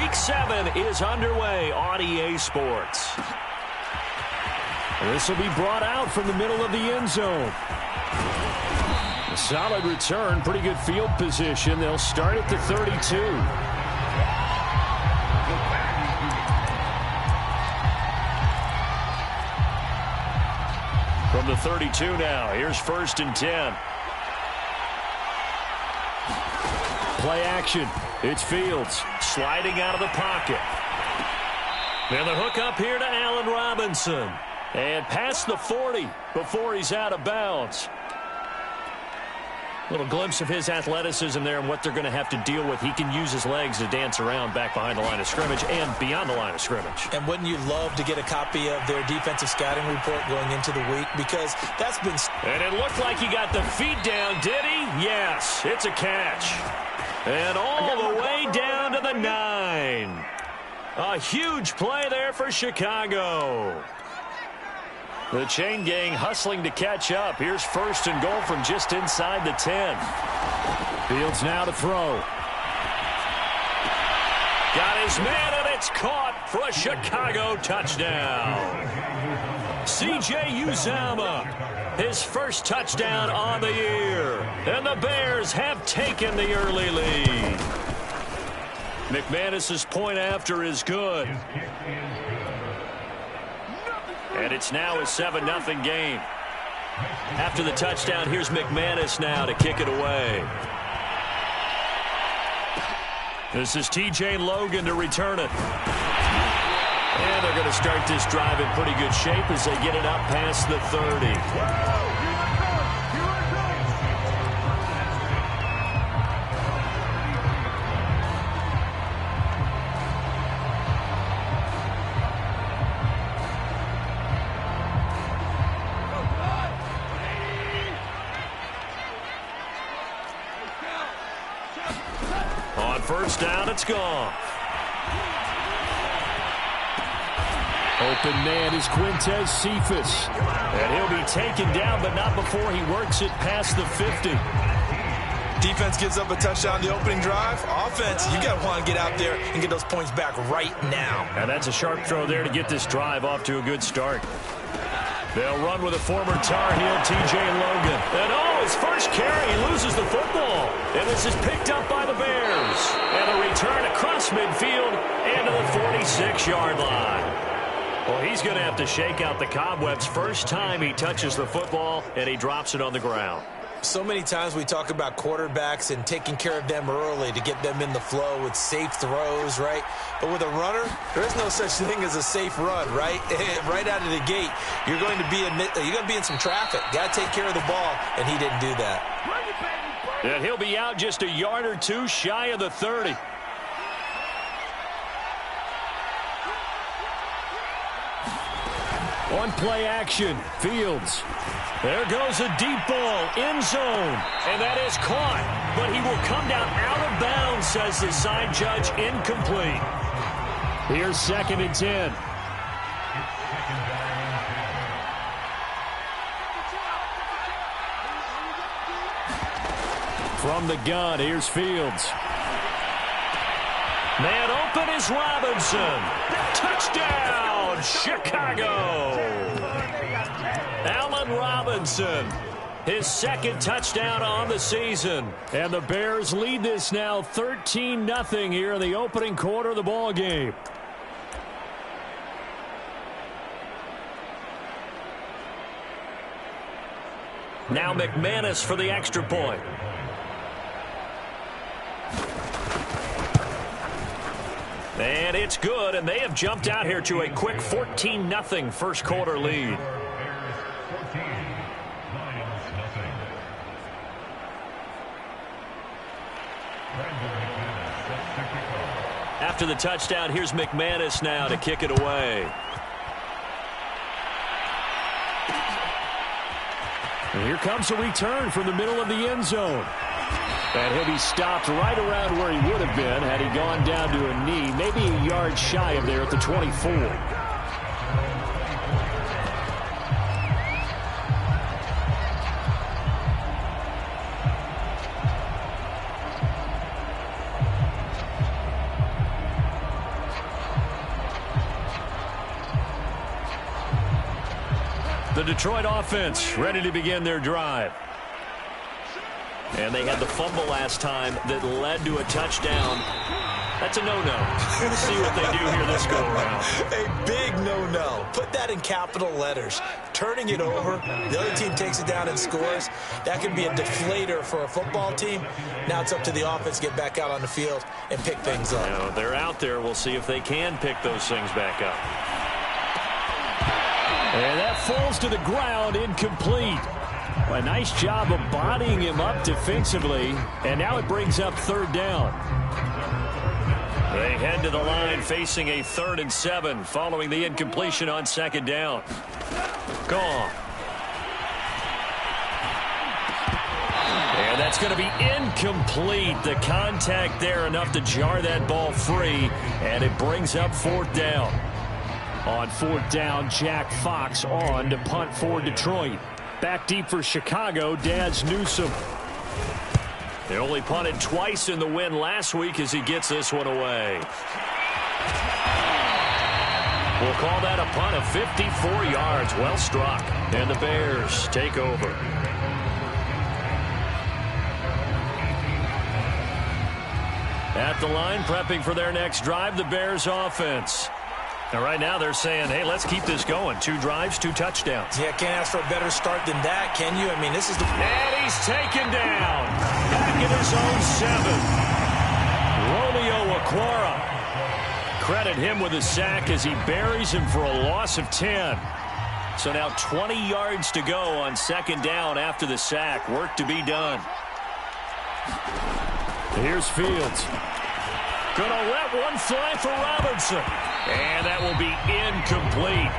Week 7 is underway on EA Sports. This will be brought out from the middle of the end zone. A solid return, pretty good field position. They'll start at the 32. From the 32 now, here's 1st and 10. Play action. It's Fields sliding out of the pocket. And the hook up here to Allen Robinson. And past the 40 before he's out of bounds. Little glimpse of his athleticism there and what they're going to have to deal with. He can use his legs to dance around back behind the line of scrimmage and beyond the line of scrimmage. And wouldn't you love to get a copy of their defensive scouting report going into the week? Because that's been... And it looked like he got the feet down, did he? Yes, it's a catch. And all the way down to the 9. A huge play there for Chicago. The chain gang hustling to catch up. Here's 1st and goal from just inside the 10. Fields now to throw. Got his man, and it's caught for a Chicago touchdown. C.J. Uzomah, his first touchdown on the year. And the Bears have taken the early lead. McManus's point after is good. And it's now a 7-0 game. After the touchdown, here's McManus now to kick it away. This is T.J. Logan to return it. And they're going to start this drive in pretty good shape as they get it up past the 30. First down, it's gone. Open man is Quintez Cephas. And he'll be taken down, but not before he works it past the 50. Defense gives up a touchdown the opening drive. Offense, you got to want to get out there and get those points back right now. And that's a sharp throw there to get this drive off to a good start. They'll run with a former Tar Heel, T.J. Logan. And his first carry, he loses the football. And this is picked up by the Bears. And a return across midfield into the 46-yard line. Well, he's going to have to shake out the cobwebs first time he touches the football, and he drops it on the ground. So many times we talk about quarterbacks and taking care of them early to get them in the flow with safe throws, right? But with a runner, there's no such thing as a safe run, right? Right out of the gate, you're going to be in some traffic. Got to take care of the ball, and he didn't do that. And he'll be out just a yard or two shy of the 30. On play action, Fields. There goes a deep ball, end zone, and that is caught. But he will come down out of bounds, says the side judge, incomplete. Here's 2nd and 10. From the gun, here's Fields. Man open is Robinson. Touchdown, Chicago. Allen Robinson, his 2nd touchdown on the season. And the Bears lead this now 13-0 here in the opening quarter of the ball game. Now McManus for the extra point. And it's good, and they have jumped out here to a quick 14-0 first quarter lead. After the touchdown, here's McManus now to kick it away. And here comes a return from the middle of the end zone. And he'll be stopped right around where he would have been had he gone down to a knee, maybe a yard shy of there at the 24. The Detroit offense ready to begin their drive. And they had the fumble last time that led to a touchdown. That's a no-no. Let's see what they do here this go-around. A big no-no. Put that in capital letters. Turning it over, the other team takes it down and scores. That could be a deflator for a football team. Now it's up to the offense to get back out on the field and pick things up. Now, they're out there. We'll see if they can pick those things back up. And that falls to the ground, incomplete. A nice job of bodying him up defensively, and now it brings up third down. They head to the line facing a 3rd and 7 following the incompletion on 2nd down. Gone. And that's going to be incomplete. The contact there enough to jar that ball free, and it brings up 4th down. On 4th down, Jack Fox on to punt for Detroit. Back deep for Chicago, Daz Newsome. They only punted twice in the win last week as he gets this one away. We'll call that a punt of 54 yards. Well struck. And the Bears take over. At the line, prepping for their next drive, the Bears offense. Now, right now, they're saying, hey, let's keep this going. 2 drives, 2 touchdowns. Yeah, can't ask for a better start than that, can you? I mean, this is the... And he's taken down. Back in his own 7. Romeo Okwara. Credit him with a sack as he buries him for a loss of 10. So now 20 yards to go on 2nd down after the sack. Work to be done. Here's Fields. Gonna let one fly for Robinson. And that will be incomplete.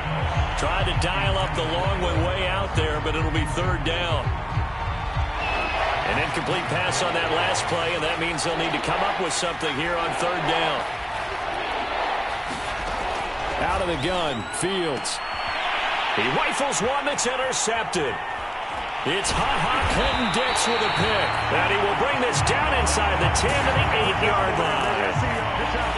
Tried to dial up the long one way out there, but it'll be 3rd down. An incomplete pass on that last play, and that means they'll need to come up with something here on 3rd down. Out of the gun, Fields. He rifles one that's intercepted. It's Clinton-Dix with a pick. And he will bring this down inside the 10 to the 8-yard line.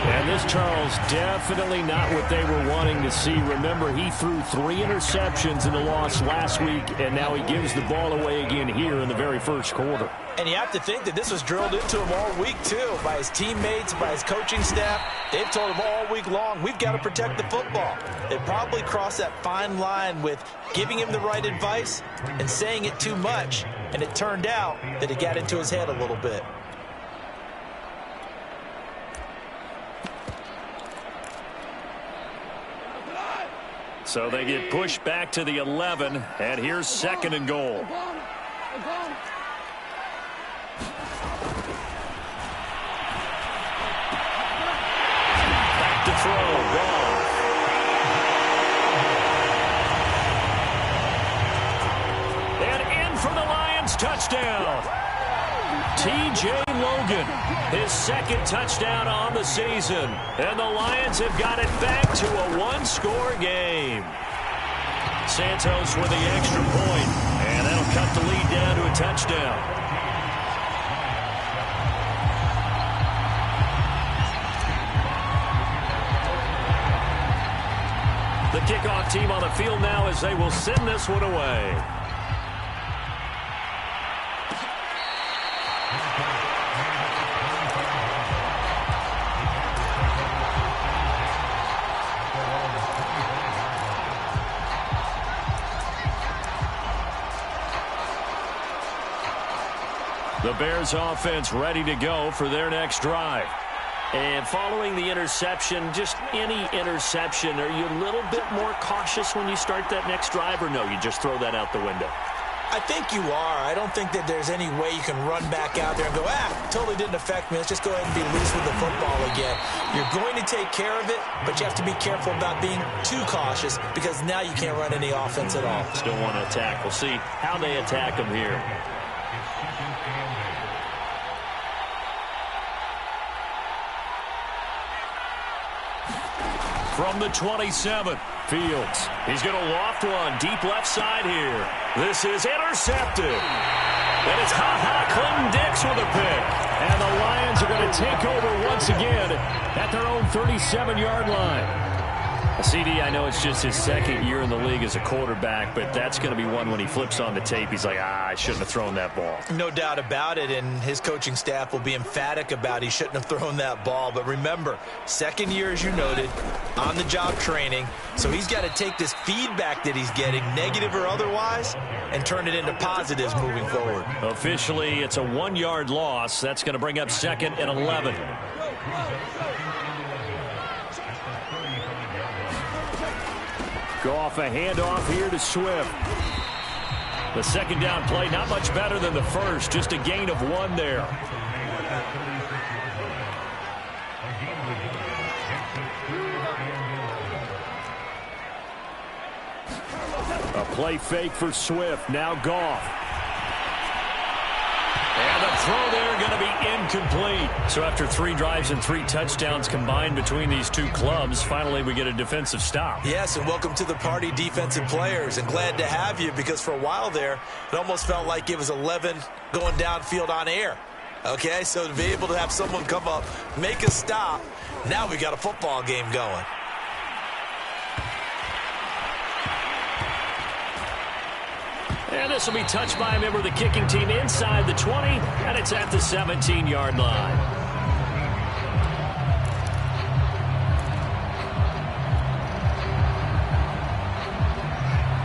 And this, Charles, definitely not what they were wanting to see. Remember, he threw 3 interceptions in the loss last week, and now he gives the ball away again here in the very first quarter. And you have to think that this was drilled into him all week, too, by his teammates, by his coaching staff. They've told him all week long, we've got to protect the football. They probably crossed that fine line with giving him the right advice and saying it too much, and it turned out that it got into his head a little bit. So they get pushed back to the 11, and here's 2nd and goal. Back to throw, Goff. And in for the Lions, touchdown. T.J. Logan, his 2nd touchdown on the season. And the Lions have got it back to a 1-score game. Santos with the extra point, and that'll cut the lead down to a touchdown. The kickoff team on the field now as they will send this one away. The Bears offense ready to go for their next drive. And following the interception, just any interception, are you a little bit more cautious when you start that next drive, or no, you just throw that out the window? I think you are. I don't think that there's any way you can run back out there and go, totally didn't affect me. Let's just go ahead and be loose with the football again. You're going to take care of it, but you have to be careful about being too cautious because now you can't run any offense at all. Still want to attack. We'll see how they attack them here. From the 27, Fields. He's going to loft one deep left side here. This is intercepted. And it's Clinton-Dix with a pick. And the Lions are going to take over once again at their own 37-yard line. CD, I know it's just his second year in the league as a quarterback, but that's going to be one when he flips on the tape. He's like, I shouldn't have thrown that ball. No doubt about it, and his coaching staff will be emphatic about he shouldn't have thrown that ball. But remember, second year, as you noted, on-the-job training, so he's got to take this feedback that he's getting, negative or otherwise, and turn it into positives moving forward. Officially, it's a 1-yard loss. That's going to bring up 2nd and 11. Goff, a handoff here to Swift. The second down play, not much better than the first, just a gain of 1 there. A play fake for Swift, now Goff. And the throw there going to be incomplete. So after 3 drives and 3 touchdowns combined between these two clubs, finally we get a defensive stop. Yes, and welcome to the party, defensive players. And glad to have you, because for a while there, it almost felt like it was 11 going downfield on air. Okay, so to be able to have someone come up, make a stop, now we got a football game going. And this will be touched by a member of the kicking team inside the 20, and it's at the 17-yard line.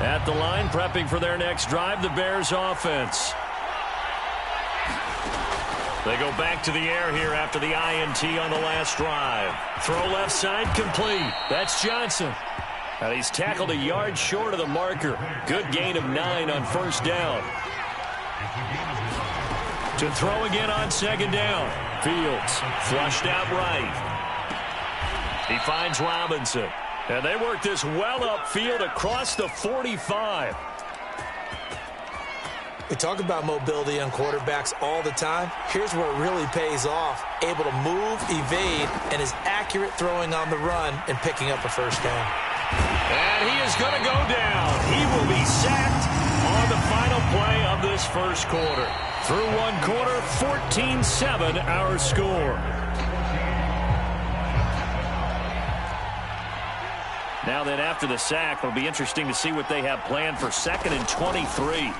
At the line, prepping for their next drive, the Bears offense. They go back to the air here after the INT on the last drive. Throw left side, complete. That's Johnson. And he's tackled a yard short of the marker. Good gain of 9 on first down. To throw again on second down. Fields flushed out right. He finds Robinson. And they work this well upfield across the 45. We talk about mobility on quarterbacks all the time. Here's where it really pays off. Able to move, evade, and is accurate throwing on the run and picking up a first down. And he is going to go down. He will be sacked on the final play of this first quarter. Through one quarter, 14-7 our score. Now then, after the sack, it'll be interesting to see what they have planned for 2nd and 23.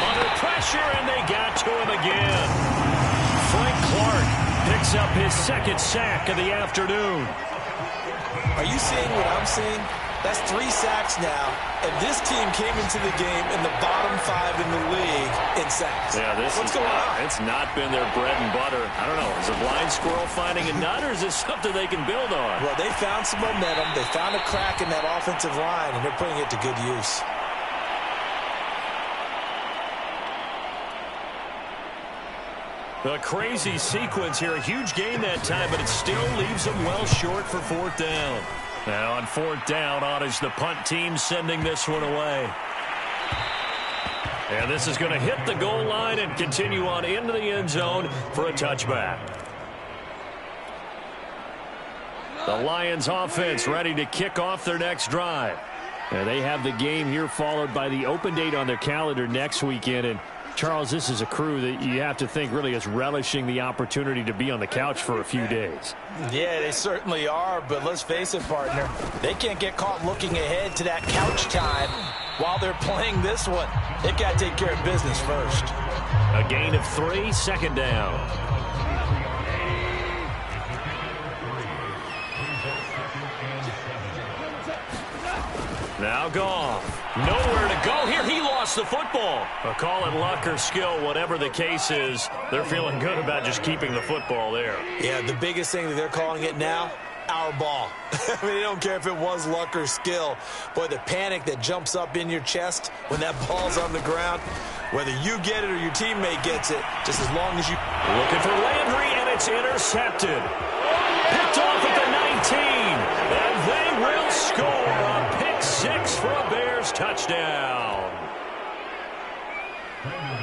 Under pressure, and they got to him again. Frank Clark picks up his 2nd sack of the afternoon. Are you seeing what I'm seeing? That's 3 sacks now, and this team came into the game in the bottom 5 in the league in sacks. Yeah, what's going on? It's not been their bread and butter. I don't know. Is a blind squirrel finding a nut, or is this something they can build on? Well, they found some momentum. They found a crack in that offensive line, and they're putting it to good use. A crazy sequence here. A huge gain that time, but it still leaves them well short for 4th down. Now on 4th down, on is the punt team sending this one away. And this is going to hit the goal line and continue on into the end zone for a touchback. The Lions offense ready to kick off their next drive. And they have the game here followed by the open date on their calendar next weekend. And Charles, this is a crew that you have to think really is relishing the opportunity to be on the couch for a few days. Yeah, they certainly are, but let's face it, partner. They can't get caught looking ahead to that couch time while they're playing this one. They've got to take care of business first. A gain of 3, 2nd down. Now Goff. Nowhere to go here. He lost the football. Call it luck or skill, whatever the case is. They're feeling good about just keeping the football there. Yeah, the biggest thing that they're calling it now, our ball. I mean, they don't care if it was luck or skill. Boy, the panic that jumps up in your chest when that ball's on the ground, whether you get it or your teammate gets it, just as long as you... Looking for Landry, and it's intercepted. Picked off at the 19, and they will score a pick 6 for a Bears touchdown.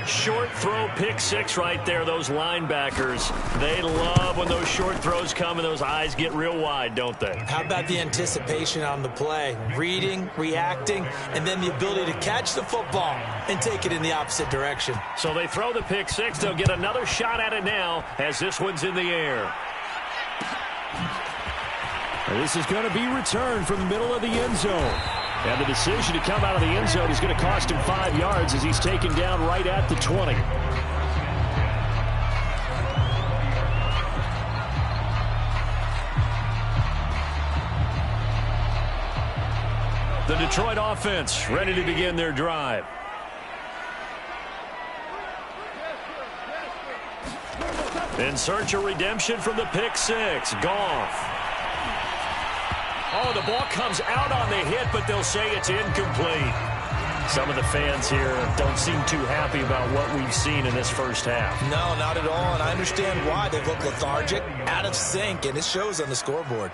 Short throw, pick 6 right there. Those linebackers, they love when those short throws come and those eyes get real wide, don't they? How about the anticipation on the play? Reading, reacting, and then the ability to catch the football and take it in the opposite direction. So they throw the pick 6. They'll get another shot at it now as this one's in the air. And this is going to be returned from the middle of the end zone. And the decision to come out of the end zone is going to cost him 5 yards as he's taken down right at the 20. The Detroit offense ready to begin their drive. In search of redemption from the pick six. Goff. Oh, the ball comes out on the hit, but they'll say it's incomplete. Some of the fans here don't seem too happy about what we've seen in this first half. No, not at all, and I understand why. They look lethargic, out of sync, and it shows on the scoreboard.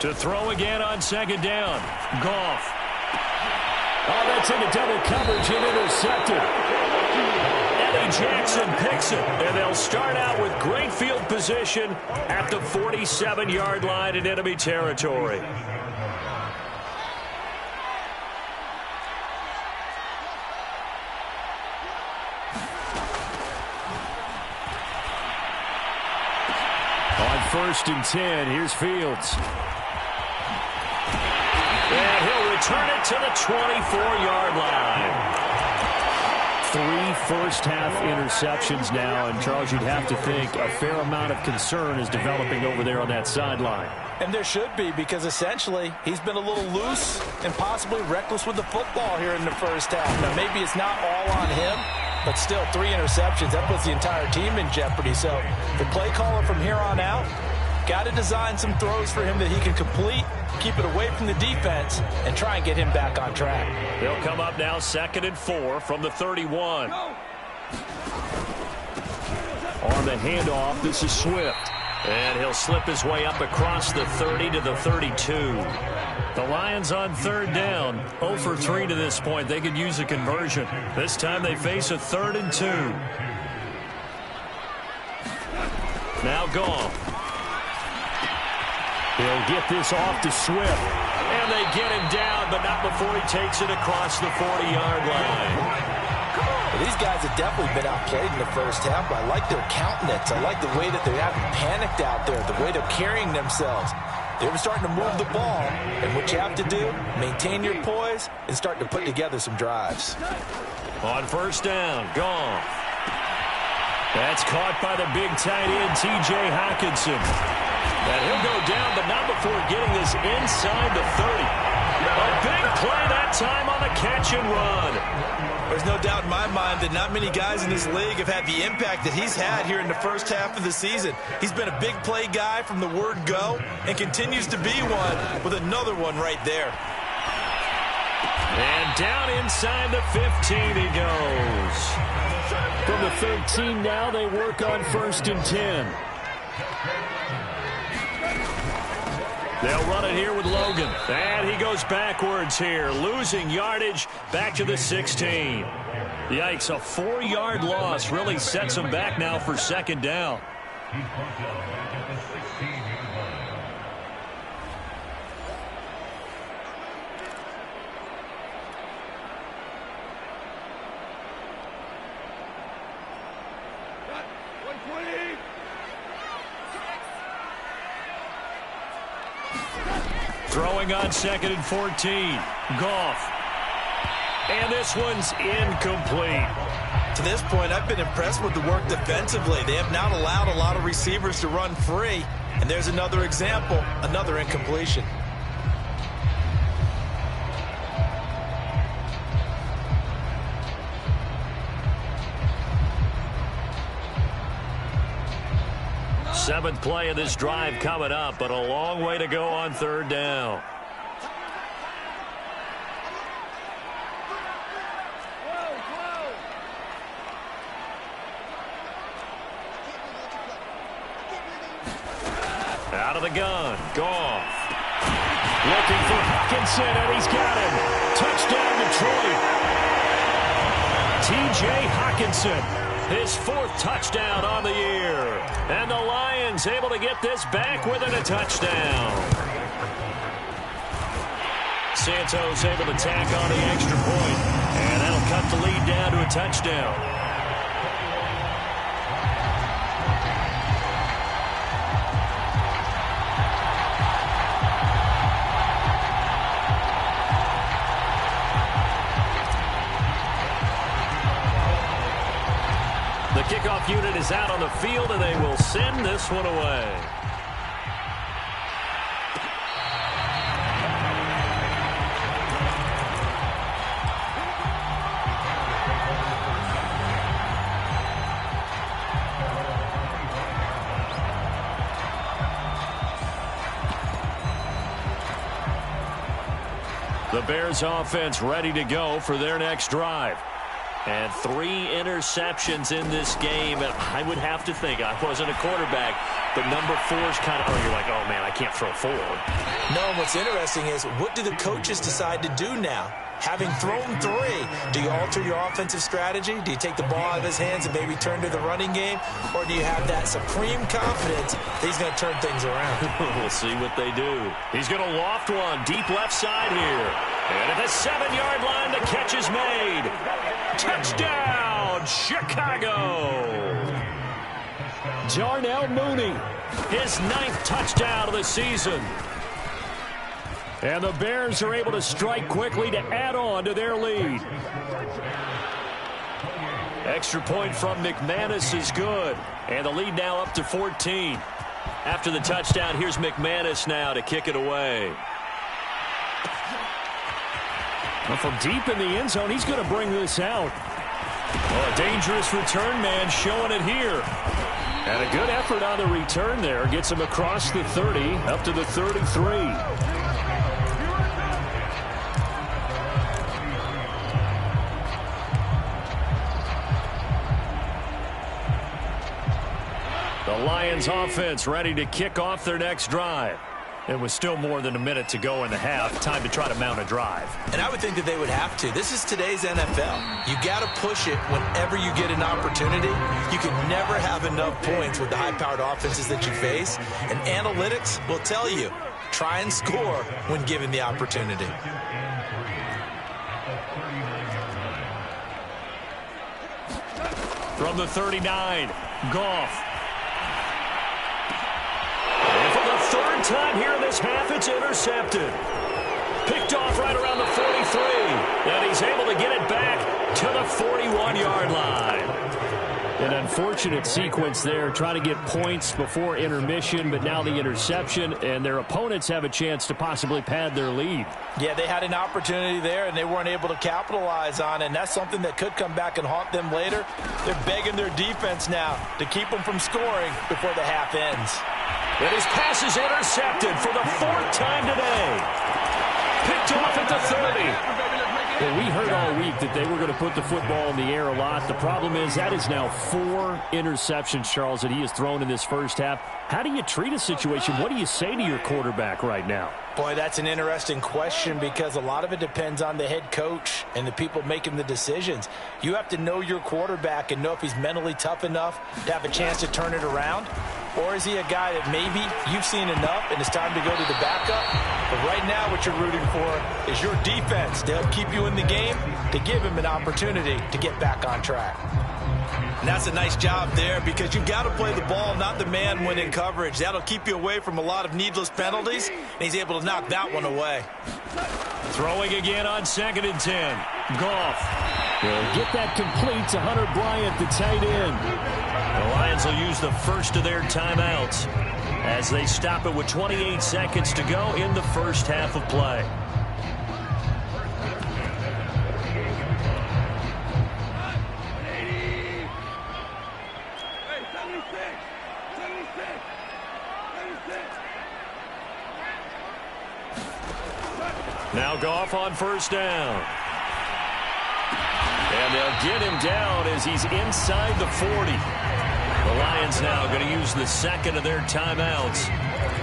To throw again on second down. Goff. Oh, that's into double coverage and intercepted. Eddie Jackson picks it, and they'll start out with great field position at the 47-yard line in enemy territory. On 1st and 10, here's Fields. And he'll return it to the 24-yard line. 3 first-half interceptions now, and Charles, you'd have to think a fair amount of concern is developing over there on that sideline. And there should be, because essentially he's been a little loose and possibly reckless with the football here in the first half. Now, maybe it's not all on him, but still 3 interceptions. That puts the entire team in jeopardy. So the play caller from here on out got to design some throws for him that he can complete, keep it away from the defense, and try and get him back on track. They'll come up now 2nd and 4 from the 31. On the handoff, this is Swift. And he'll slip his way up across the 30 to the 32. The Lions on 3rd down. 0 for 3 to this point. They could use a conversion. This time they face a 3rd and 2. Now Goff. He'll get this off to Swift. And they get him down, but not before he takes it across the 40-yard line. Well, these guys have definitely been outplayed in the first half, but I like their countenance. I like the way that they haven't panicked out there, the way they're carrying themselves. They're starting to move the ball, and what you have to do, maintain your poise and start to put together some drives. On 1st down, Goff. That's caught by the big tight end, T.J. Hockenson. And he'll go down, but not before getting this inside the 30. A big play that time on the catch and run. There's no doubt in my mind that not many guys in this league have had the impact that he's had here in the first half of the season. He's been a big play guy from the word go and continues to be one with another one right there. And down inside the 15 he goes. From the 13 now, they work on 1st and 10. They'll run it here with Logan. And he goes backwards here, losing yardage back to the 16. Yikes, a 4-yard loss really sets him back now for 2nd down. Throwing on 2nd and 14. Goff. And this one's incomplete. To this point, I've been impressed with the work defensively. They have not allowed a lot of receivers to run free. And there's another example, another incompletion. Seventh play of this drive coming up, but a long way to go on 3rd down. Out of the gun, Goff. Looking for Hockenson, and he's got him. Touchdown, Detroit. T.J. Hockenson His 4th touchdown on the year. And the Lions able to get this back within a touchdown. Santos able to tack on the extra point. And that'll cut the lead down to a touchdown. The kickoff unit is out on the field, and they will send this one away. The Bears offense ready to go for their next drive. And 3 interceptions in this game. And I would have to think, I wasn't a quarterback, but number 4 is kind of, you're like, oh, man, I can't throw 4. No, what's interesting is, what do the coaches decide to do now? Having thrown 3, do you alter your offensive strategy? Do you take the ball out of his hands and maybe turn to the running game? Or do you have that supreme confidence that he's going to turn things around? We'll see what they do. He's going to loft one deep left side here. And at the 7-yard line, the catch is made. Touchdown, Chicago. Darnell Mooney, his 9th touchdown of the season. And the Bears are able to strike quickly to add on to their lead. Extra point from McManus is good. And the lead now up to 14. After the touchdown, here's McManus now to kick it away. Well, from deep in the end zone, he's going to bring this out. Oh, a dangerous return man showing it here. And a good effort on the return there. Gets him across the 30, up to the 33. The Lions offense ready to kick off their next drive. It was still more than a minute to go in the half. Time to try to mount a drive. And I would think that they would have to. This is today's NFL. You got to push it whenever you get an opportunity. You can never have enough points with the high-powered offenses that you face. And analytics will tell you, try and score when given the opportunity. From the 39, Goff. Third time here in this half, it's intercepted. Picked off right around the 43. And he's able to get it back to the 41-yard line. An unfortunate sequence there, trying to get points before intermission, but now the interception, and their opponents have a chance to possibly pad their lead. Yeah, they had an opportunity there, and they weren't able to capitalize on it, and that's something that could come back and haunt them later. They're begging their defense now to keep them from scoring before the half ends. And his pass is intercepted for the 4th time today. Picked off at the 30. Well, we heard all week that they were going to put the football in the air a lot. The problem is that is now 4 interceptions, Charles, that he has thrown in this first half. How do you treat a situation? What do you say to your quarterback right now? Boy, that's an interesting question because a lot of it depends on the head coach and the people making the decisions. You have to know your quarterback and know if he's mentally tough enough to have a chance to turn it around. Or is he a guy that maybe you've seen enough and it's time to go to the backup? But right now what you're rooting for is your defense to help keep you in the game, to give him an opportunity to get back on track. And that's a nice job there because you've got to play the ball, not the man when in coverage. That'll keep you away from a lot of needless penalties, and he's able to knock that one away. Throwing again on 2nd and 10. Goff. They'll get that complete to Hunter Bryant, the tight end. The Lions will use the first of their timeouts as they stop it with 28 seconds to go in the first half of play. Now Goff on 1st down. And they'll get him down as he's inside the 40. The Lions now going to use the 2nd of their timeouts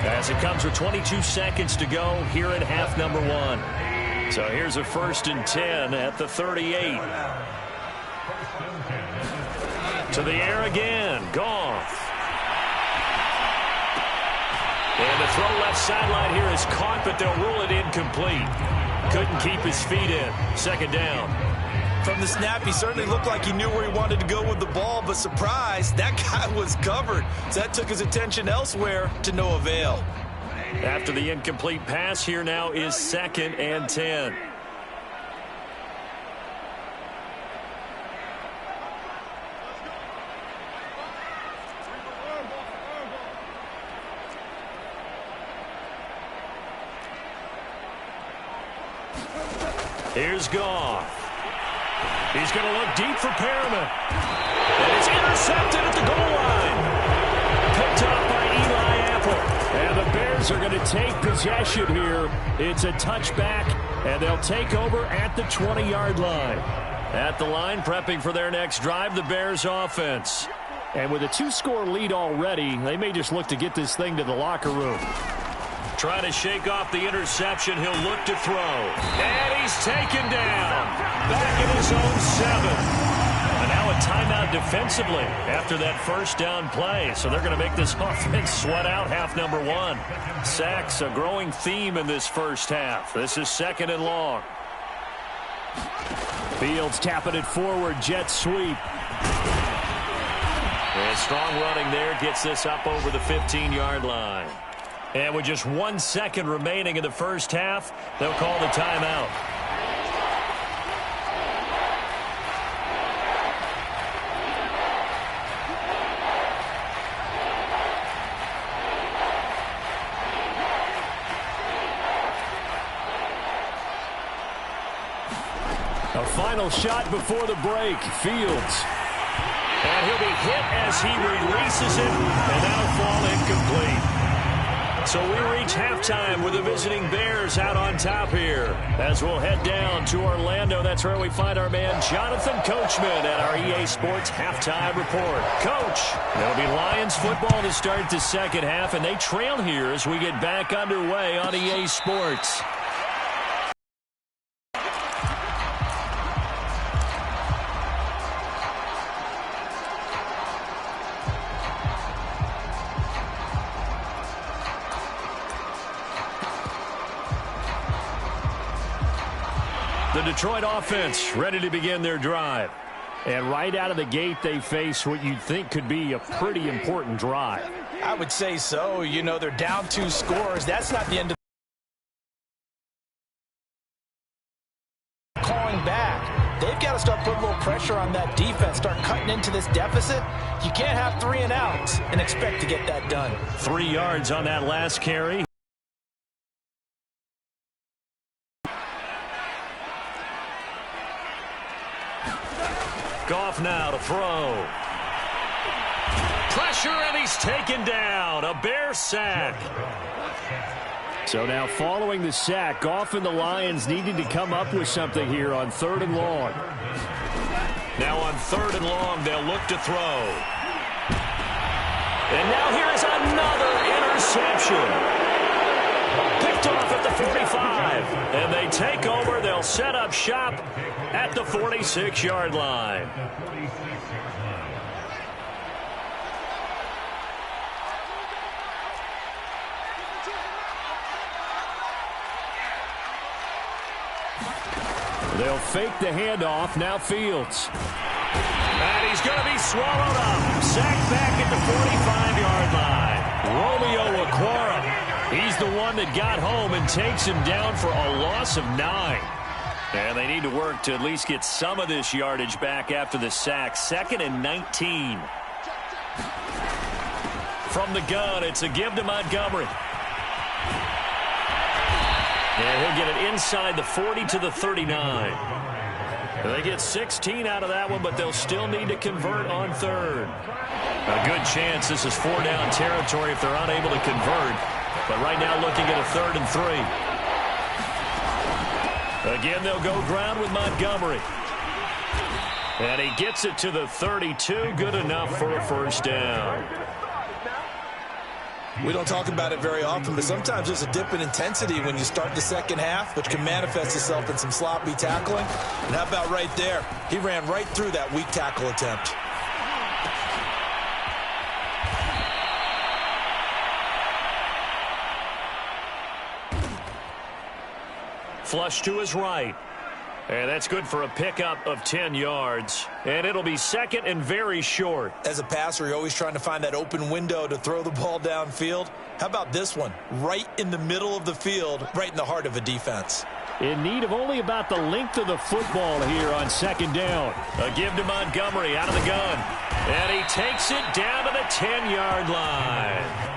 as it comes with 22 seconds to go here in half number 1. So here's a 1st and 10 at the 38. To the air again. Goff. And the throw left sideline here is caught, but they'll rule it incomplete. Couldn't keep his feet in. Second down. From the snap, he certainly looked like he knew where he wanted to go with the ball, but surprise, that guy was covered. So that took his attention elsewhere to no avail. After the incomplete pass, here now is 2nd and 10. Here's Goff. He's going to look deep for Perriman. And it's intercepted at the goal line. Picked up by Eli Apple. And the Bears are going to take possession here. It's a touchback, and they'll take over at the 20-yard line. At the line, prepping for their next drive, the Bears offense. And with a 2-score lead already, they may just look to get this thing to the locker room. Trying to shake off the interception. He'll look to throw. And he's taken down. Back in his own 7. And now a timeout defensively after that first down play. So they're going to make this offense sweat out half number 1. Sacks, a growing theme in this first half. This is 2nd and long. Fields tapping it forward. Jet sweep. And strong running there. Gets this up over the 15-yard line. And with just 1 second remaining in the first half, they'll call the timeout. A final shot before the break. Fields. And he'll be hit as he releases it, and that'll fall incomplete. So we reach halftime with the visiting Bears out on top here. As we'll head down to Orlando, that's where we find our man Jonathan Coachman at our EA Sports Halftime Report. Coach, it'll be Lions football to start the second half, and they trail here as we get back underway on EA Sports. The Detroit offense ready to begin their drive. And right out of the gate, they face what you'd think could be a pretty important drive. I would say so. You know, they're down 2 scores. That's not the end of calling back. They've got to start putting a little pressure on that defense, start cutting into this deficit. You can't have 3 and outs and expect to get that done. 3 yards on that last carry. Goff now to throw. Pressure, and he's taken down. A Bear sack. So now following the sack, Goff and the Lions needing to come up with something here on 3rd and long. Now on 3rd and long, they'll look to throw. And now here's another interception. Picked off at the 45. And they take over. They'll set up shop at the 46-yard line. They'll fake the handoff. Now Fields. And he's going to be swallowed up. Sacked back at the 45-yard line. Romeo Okwara. He's the one that got home and takes him down for a loss of 9. And they need to work to at least get some of this yardage back after the sack. 2nd and 19. From the gun, it's a give to Montgomery. And he'll get it inside the 40 to the 39. They get 16 out of that one, but they'll still need to convert on 3rd. A good chance this is 4-down territory if they're unable to convert. But right now looking at a 3rd and 3. Again, they'll go ground with Montgomery. And he gets it to the 32. Good enough for a first down. We don't talk about it very often, but sometimes there's a dip in intensity when you start the second half, which can manifest itself in some sloppy tackling. And how about right there? He ran right through that weak tackle attempt. flush to his right. And that's good for a pickup of 10 yards. And it'll be second and very short. As a passer, you're always trying to find that open window to throw the ball downfield. How about this one? Right in the middle of the field, right in the heart of a defense. In need of only about the length of the football here on second down. A give to Montgomery out of the gun. And he takes it down to the 10-yard line.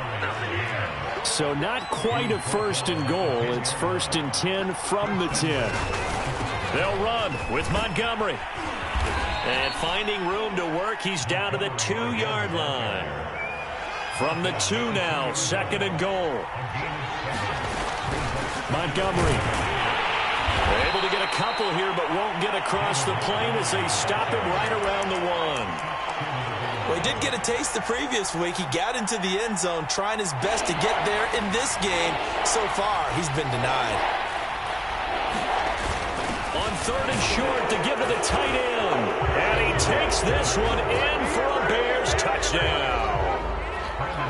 So not quite a first and goal. It's first and 10 from the 10. They'll run with Montgomery. And finding room to work, he's down to the 2-yard line. From the 2 now, second and goal. Montgomery. They're able to get a couple here, but won't get across the plane as they stop him right around the 1. Well, he did get a taste the previous week. He got into the end zone trying his best to get there in this game. So far, he's been denied. On third and short to give to the tight end. And he takes this one in for a Bears touchdown.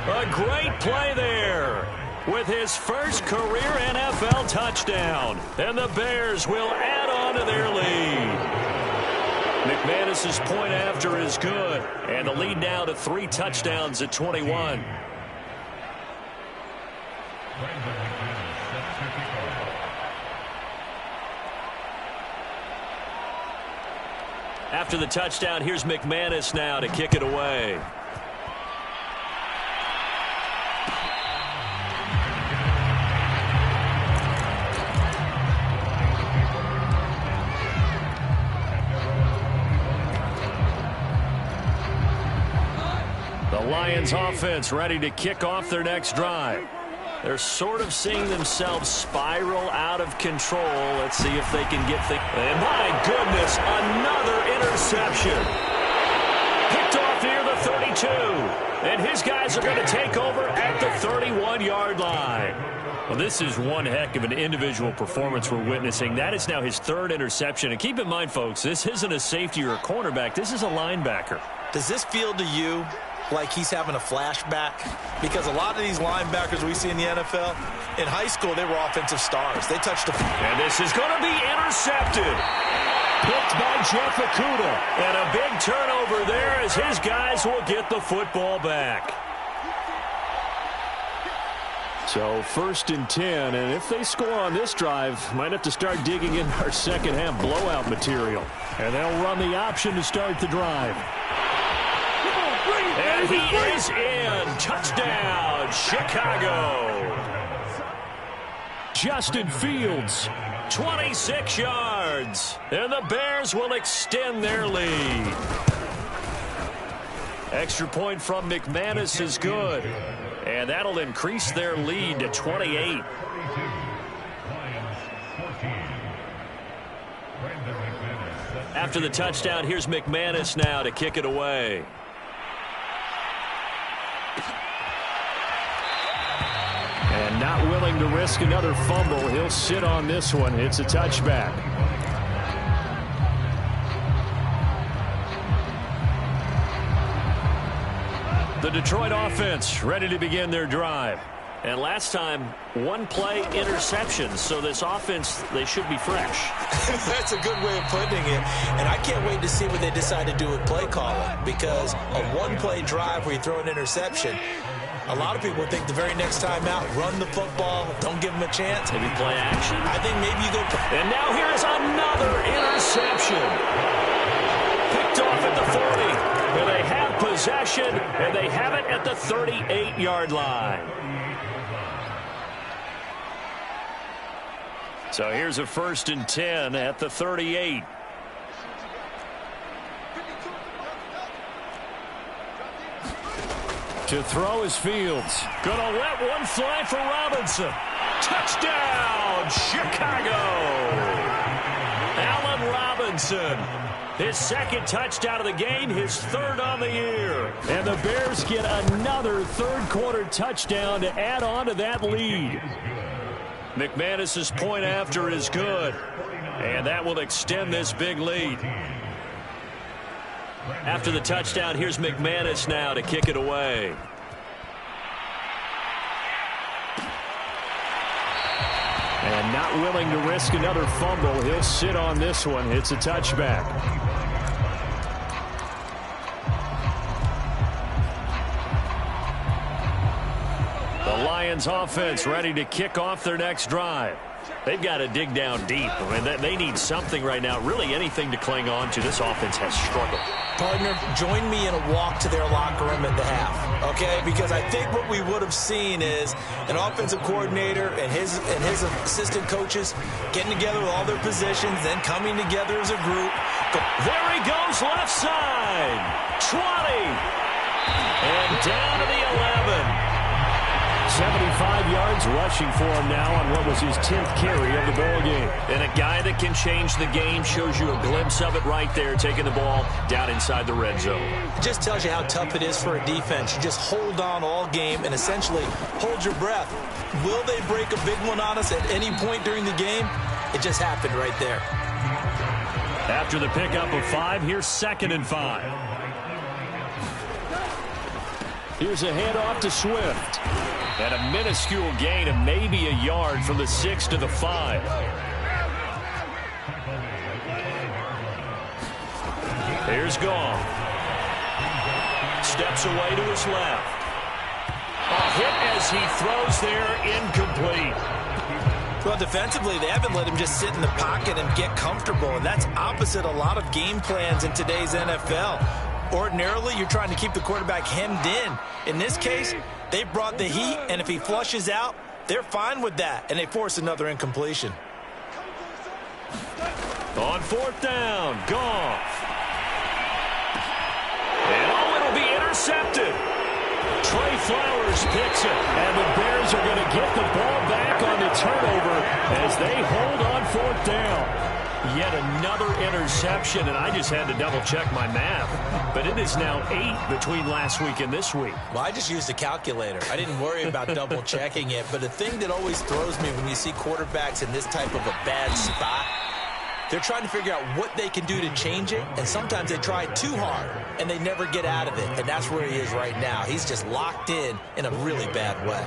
A great play there with his first career NFL touchdown. And the Bears will add on to their lead. McManus's point after is good. And the lead now to 3 touchdowns at 21. After the touchdown, here's McManus now to kick it away. The Lions offense ready to kick off their next drive. They're sort of seeing themselves spiral out of control. Let's see if they can get things. And my goodness, another interception. Picked off near the 32. And his guys are going to take over at the 31-yard line. Well, this is one heck of an individual performance we're witnessing. That is now his 3rd interception. And keep in mind, folks, this isn't a safety or a cornerback. This is a linebacker. Does this feel to you like he's having a flashback? Because a lot of these linebackers we see in the NFL, in high school, they were offensive stars. They touched the... And this is going to be intercepted. Picked by Jeff Okudah. And a big turnover there as his guys will get the football back. So first and 10, and if they score on this drive, might have to start digging in our second half blowout material. And they'll run the option to start the drive. And he is in. Touchdown, Chicago. Justin Fields. 26 yards. And the Bears will extend their lead. Extra point from McManus is good. And that'll increase their lead to 28. After the touchdown, here's McManus now to kick it away. And not willing to risk another fumble. He'll sit on this one. It's a touchback. The Detroit offense ready to begin their drive. And last time, 1 play interception. So this offense, they should be fresh. That's a good way of putting it. And I can't wait to see what they decide to do with play calling. Because a 1-play drive where you throw an interception, a lot of people think the very next time out, run the football, don't give them a chance. Maybe play action. I think maybe you go. And now here's another interception. Picked off at the 40. And they have possession, and they have it at the 38-yard line. So here's a first and 10 at the 38. To throw is Fields. Gonna let one fly for Robinson. Touchdown, Chicago. Allen Robinson. His 2nd touchdown of the game, his 3rd on the year. And the Bears get another 3rd-quarter touchdown to add on to that lead. McManus's point after is good. And that will extend this big lead. After the touchdown, here's McManus now to kick it away. And not willing to risk another fumble. He'll sit on this one. It's a touchback. The Lions offense ready to kick off their next drive. They've got to dig down deep. I mean, they need something right now, really anything to cling on to. This offense has struggled. Partner, join me in a walk to their locker room at the half, okay? Because I think what we would have seen is an offensive coordinator and his assistant coaches getting together with all their positions, then coming together as a group. There he goes, left side. 20. And down to the 11. 75 yards rushing for him now on what was his 10th carry of the ball game. And a guy that can change the game, shows you a glimpse of it right there, taking the ball down inside the red zone. It just tells you how tough it is for a defense. You just hold on all game and essentially hold your breath. Will they break a big one on us at any point during the game? It just happened right there. After the pickup of 5, here's 2nd and 5. Here's a handoff to Swift. And a minuscule gain of maybe a yard from the 6 to the 5. Here's Goff. Steps away to his left. A hit as he throws there, incomplete. Well, defensively, they haven't let him just sit in the pocket and get comfortable, and that's opposite a lot of game plans in today's NFL. Ordinarily, you're trying to keep the quarterback hemmed in. In this case, they brought the heat, and if he flushes out, they're fine with that, and they force another incompletion. On 4th down, Goff. And it'll be intercepted. Trey Flowers picks it, and the Bears are going to get the ball back on the turnover as they hold on 4th down. Yet another interception, and I just had to double-check my math. But it is now 8 between last week and this week. Well, I just used a calculator. I didn't worry about double-checking it. But the thing that always throws me when you see quarterbacks in this type of a bad spot, they're trying to figure out what they can do to change it, and sometimes they try too hard, and they never get out of it. And that's where he is right now. He's just locked in a really bad way.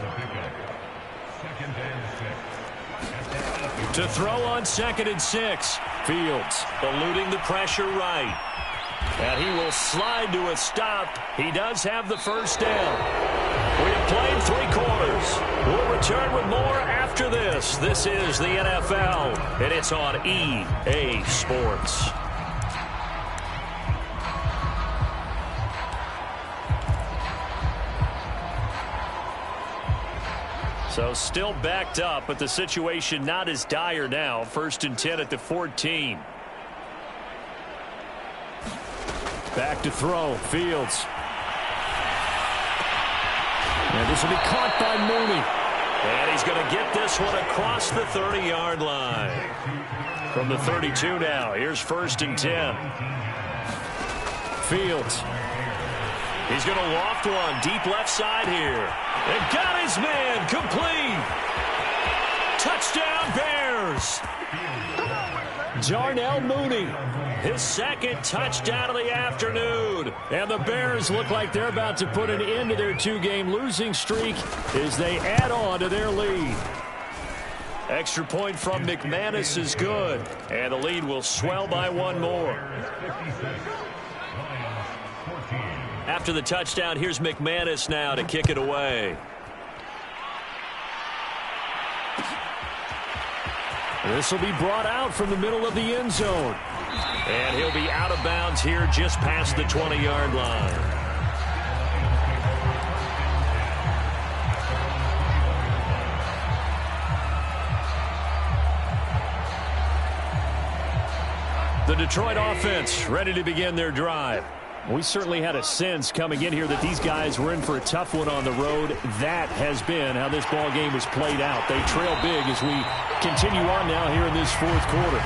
To throw on 2nd and 6. Fields eluding the pressure right. And he will slide to a stop. He does have the first down. We have played 3 quarters. We'll return with more after this. This is the NFL, and it's on EA Sports. So still backed up, but the situation not as dire now. 1st and 10 at the 14. Back to throw. Fields. And this will be caught by Mooney. And he's going to get this one across the 30-yard line. From the 32 now. Here's 1st and 10. Fields. He's going to loft one deep left side here. And got his man complete. Touchdown Bears. Darnell Mooney, his 2nd touchdown of the afternoon. And the Bears look like they're about to put an end to their 2-game losing streak as they add on to their lead. Extra point from McManus is good. And the lead will swell by 1 more. After the touchdown, here's McManus now to kick it away. This will be brought out from the middle of the end zone. And he'll be out of bounds here just past the 20-yard line. The Detroit offense ready to begin their drive. We certainly had a sense coming in here that these guys were in for a tough one on the road. That has been how this ball game was played out. They trail big as we continue on now here in this 4th quarter.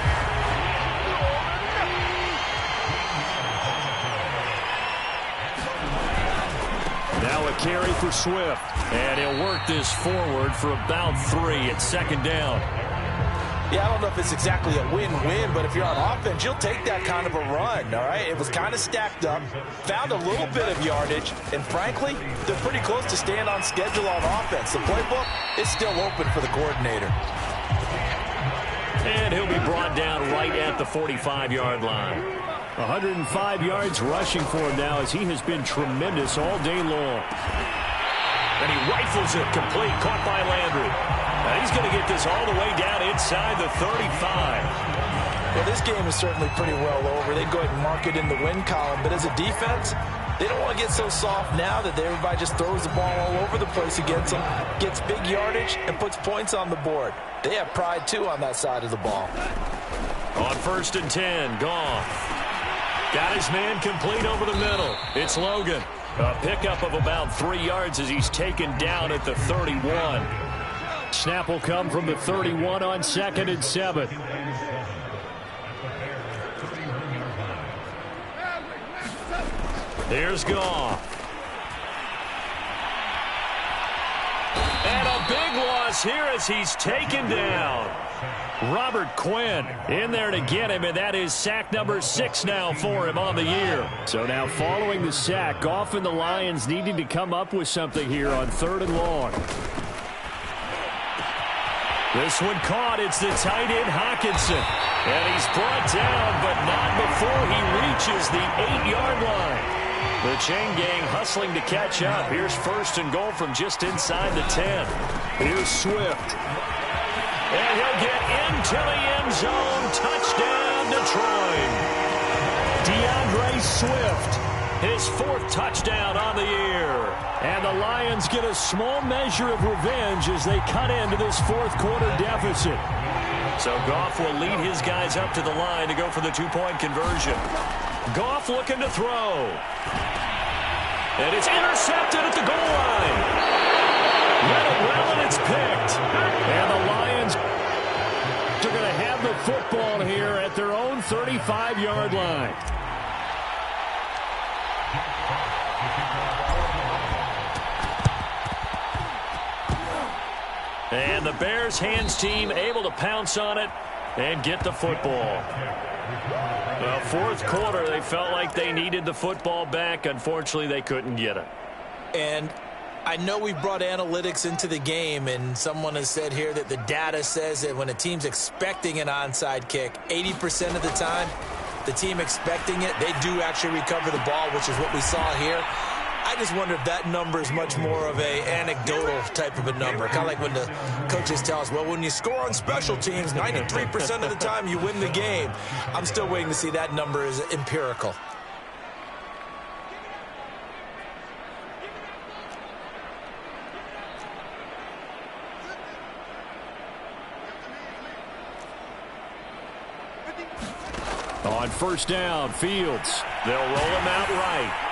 Now a carry for Swift. And he'll work this forward for about 3 at 2nd down. Yeah, I don't know if it's exactly a win-win, but if you're on offense, you'll take that kind of a run, all right? It was kind of stacked up, found a little bit of yardage, and frankly, they're pretty close to staying on schedule on offense. The playbook is still open for the coordinator. And he'll be brought down right at the 45-yard line. 105 yards rushing for him now as he has been tremendous all day long. And he rifles it complete, caught by Landry. Now he's going to get this all the way down inside the 35. Well, this game is certainly pretty well over. They go ahead and mark it in the win column. But as a defense, they don't want to get so soft now that everybody just throws the ball all over the place against them, gets big yardage, and puts points on the board. They have pride, too, on that side of the ball. On 1st and 10, Goff. Got his man complete over the middle. It's Logan. A pickup of about 3 yards as he's taken down at the 31. Snap will come from the 31 on 2nd and 7. Here's Goff. And a big loss here as he's taken down. Robert Quinn in there to get him, and that is sack number 6 now for him on the year. So now following the sack, Goff and the Lions needing to come up with something here on 3rd and long. This one caught. It's the tight end Hawkinson. And he's brought down, but not before he reaches the 8-yard line. The chain gang hustling to catch up. Here's 1st and goal from just inside the 10. Here's Swift. And he'll get into the end zone. Touchdown, Detroit. DeAndre Swift. His 4th touchdown on the year. And the Lions get a small measure of revenge as they cut into this 4th quarter deficit. So Goff will lead his guys up to the line to go for the 2-point conversion. Goff looking to throw. And it's intercepted at the goal line. Read it well, and it's picked. And the Lions are going to have the football here at their own 35-yard line. And the Bears hands team able to pounce on it and get the football. Well, 4th quarter, they felt like they needed the football back. Unfortunately, they couldn't get it. And I know we brought analytics into the game, and someone has said here that the data says that when a team's expecting an onside kick, 80% of the time, the team expecting it, they do actually recover the ball, which is what we saw here. I just wonder if that number is much more of a anecdotal type of a number. Kind of like when the coaches tell us, well, when you score on special teams, 93% of the time you win the game. I'm still waiting to see that number is empirical. On 1st down, Fields. They'll roll him out right.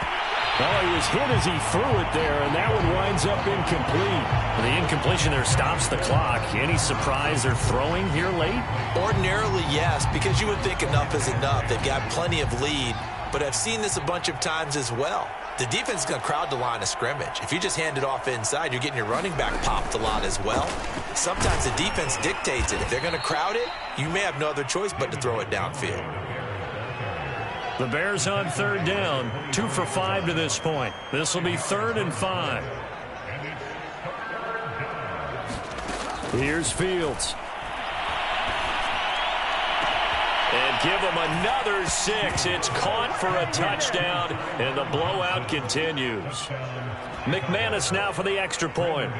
Well, he was hit as he threw it there, and that one winds up incomplete. The incompletion there stops the clock. Any surprise they're throwing here late? Ordinarily, yes, because you would think enough is enough. They've got plenty of lead, but I've seen this a bunch of times as well. The defense is going to crowd the line of scrimmage. If you just hand it off inside, you're getting your running back popped a lot as well. Sometimes the defense dictates it. If they're going to crowd it, you may have no other choice but to throw it downfield. The Bears on 3rd down, 2 for 5 to this point. This will be 3rd and 5. Here's Fields. And give him another 6. It's caught for a touchdown, and the blowout continues. McManus now for the extra point.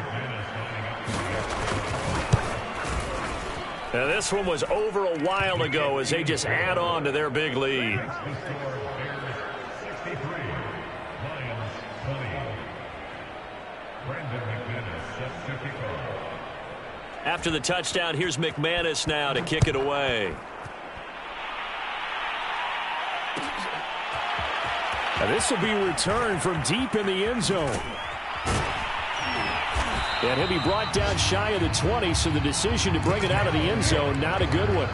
Now this one was over a while ago as they just add on to their big lead. After the touchdown, here's McManus now to kick it away. Now this will be returned from deep in the end zone. And he'll be brought down shy of the 20, so the decision to bring it out of the end zone, not a good one.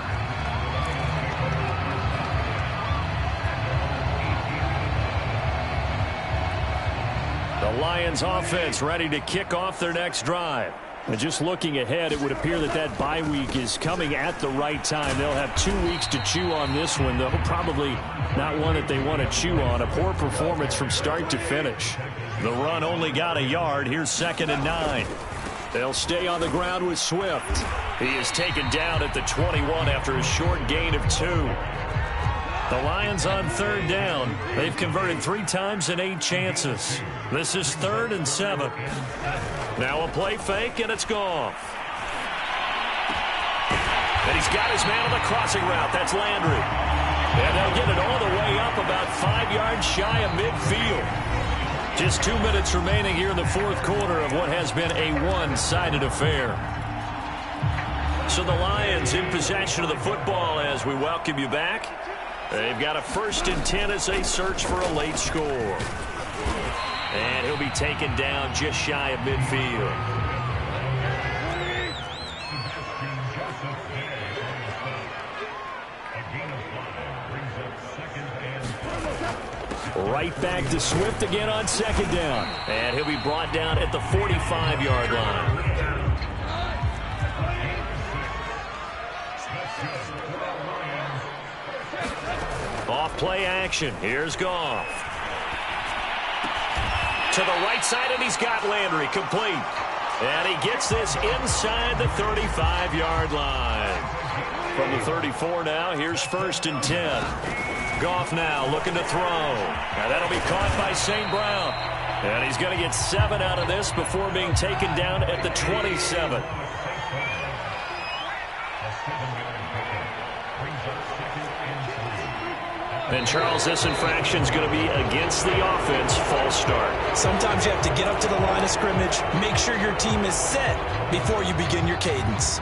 The Lions offense ready to kick off their next drive. And just looking ahead, it would appear that that bye week is coming at the right time. They'll have 2 weeks to chew on this one, though probably not one that they want to chew on. A poor performance from start to finish. The run only got a yard. Here's 2nd and 9. They'll stay on the ground with Swift. He is taken down at the 21 after a short gain of 2. The Lions on third down. They've converted 3 times in 8 chances. This is 3rd and 7. Now a play fake, and it's Goff. And he's got his man on the crossing route. That's Landry. And they'll get it all the way up about 5 yards shy of midfield. Just 2 minutes remaining here in the fourth quarter of what has been a one-sided affair. So the Lions in possession of the football as we welcome you back. They've got a 1st and 10 as they search for a late score. And he'll be taken down just shy of midfield. Right back to Swift again on 2nd down. And he'll be brought down at the 45-yard line. Off play action. Here's Goff. To the right side, and he's got Landry complete. And he gets this inside the 35-yard line. From the 34 now, here's 1st and 10. Goff now looking to throw. Now that'll be caught by St. Brown. And he's going to get 7 out of this before being taken down at the 27. And Charles, this infraction's going to be against the offense. False start. Sometimes you have to get up to the line of scrimmage, make sure your team is set before you begin your cadence.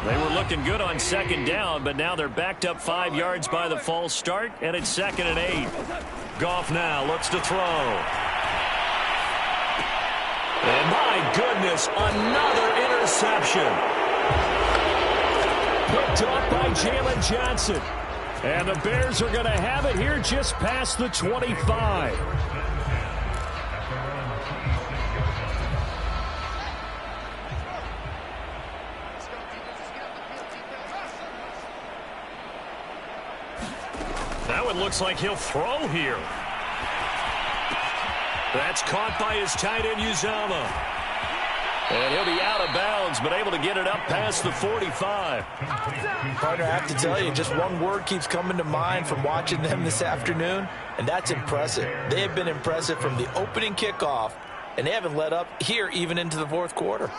They were looking good on 2nd down, but now they're backed up 5 yards by the false start, and it's 2nd and 8. Goff now looks to throw. And my goodness, another interception. Picked off by Jalen Johnson. And the Bears are going to have it here just past the 25. That one looks like he'll throw here. That's caught by his tight end, Uzama. And he'll be out of bounds, but able to get it up past the 45. Partner, I have to tell you, just one word keeps coming to mind from watching them this afternoon, and that's impressive. They have been impressive from the opening kickoff, and they haven't let up here even into the fourth quarter.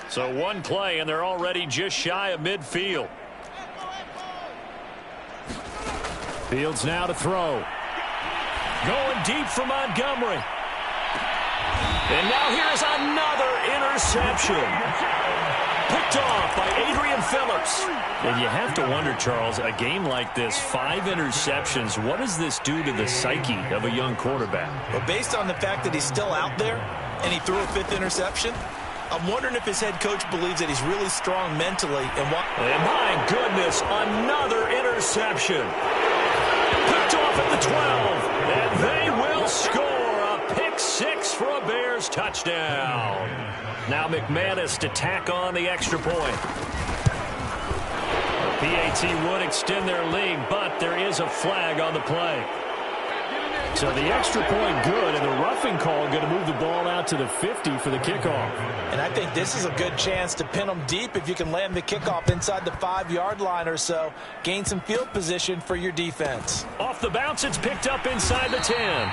So one play, and they're already just shy of midfield. Fields now to throw. Going deep for Montgomery. And now here's another interception. Picked off by Adrian Phillips. And you have to wonder, Charles, a game like this, 5 interceptions, what does this do to the psyche of a young quarterback? Well, based on the fact that he's still out there and he threw a 5th interception, I'm wondering if his head coach believes that he's really strong mentally. And my goodness, another interception. Picked off at the 12, and they will score a pick 6 for a Bears touchdown. Now McManus to tack on the extra point. The PAT would extend their lead, but there is a flag on the play. So the extra point good, and the roughing call going to move the ball out to the 50 for the kickoff. And I think this is a good chance to pin them deep if you can land the kickoff inside the 5-yard line or so. Gain some field position for your defense. Off the bounce, it's picked up inside the 10.